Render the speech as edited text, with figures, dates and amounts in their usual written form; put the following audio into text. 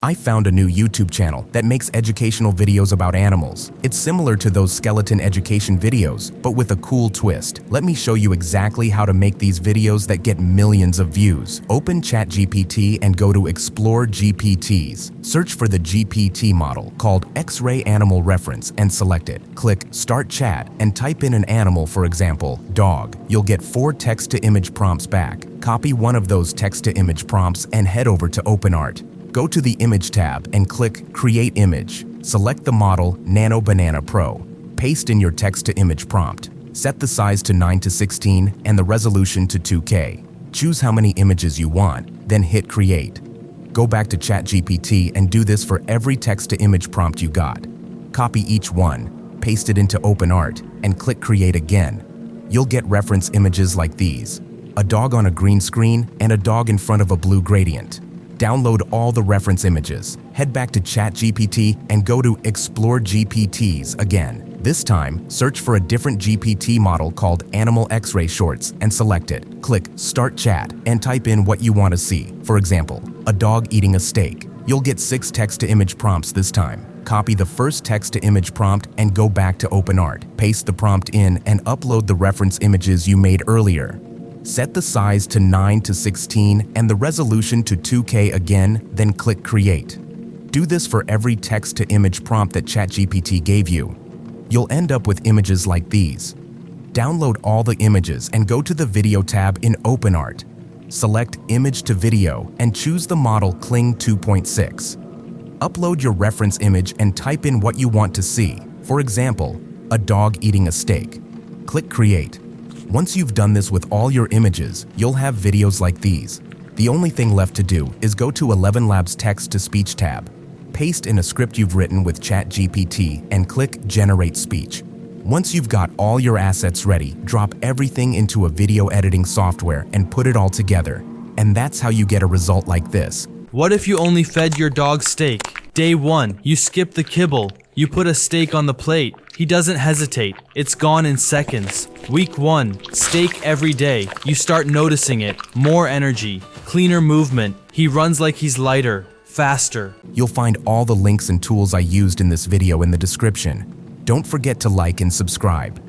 I found a new YouTube channel that makes educational videos about animals. It's similar to those skeleton education videos, but with a cool twist. Let me show you exactly how to make these videos that get millions of views. Open ChatGPT and go to Explore GPTs. Search for the GPT model called Xray Animal Reference and select it. Click Start Chat and type in an animal, for example, dog. You'll get 4 text-to-image prompts back. Copy one of those text-to-image prompts and head over to OpenArt. Go to the Image tab and click Create Image. Select the model Nano Banana Pro. Paste in your text-to-image prompt. Set the size to 9:16 and the resolution to 2K. Choose how many images you want, then hit Create. Go back to ChatGPT and do this for every text-to-image prompt you got. Copy each one, paste it into OpenArt, and click Create again. You'll get reference images like these: a dog on a green screen and a dog in front of a blue gradient. Download all the reference images, head back to ChatGPT and go to Explore GPTs again. This time, search for a different GPT model called Animal Xray Shorts and select it. Click Start Chat and type in what you want to see. For example, a dog eating a steak. You'll get 6 text-to-image prompts this time. Copy the first text-to-image prompt and go back to OpenArt. Paste the prompt in and upload the reference images you made earlier. Set the size to 9:16 and the resolution to 2K again, then click Create. Do this for every text-to-image prompt that ChatGPT gave you. You'll end up with images like these. Download all the images and go to the Video tab in OpenArt. Select Image to Video and choose the model Kling 2.6. Upload your reference image and type in what you want to see. For example, a dog eating a steak. Click Create. Once you've done this with all your images, you'll have videos like these. The only thing left to do is go to ElevenLabs Text-to-Speech tab. Paste in a script you've written with ChatGPT and click Generate Speech. Once you've got all your assets ready, drop everything into a video editing software and put it all together. And that's how you get a result like this. What if you only fed your dog steak? Day 1, you skip the kibble. You put a steak on the plate. He doesn't hesitate. It's gone in seconds. Week 1, steak every day. You start noticing it. More energy, cleaner movement. He runs like he's lighter, faster. You'll find all the links and tools I used in this video in the description. Don't forget to like and subscribe.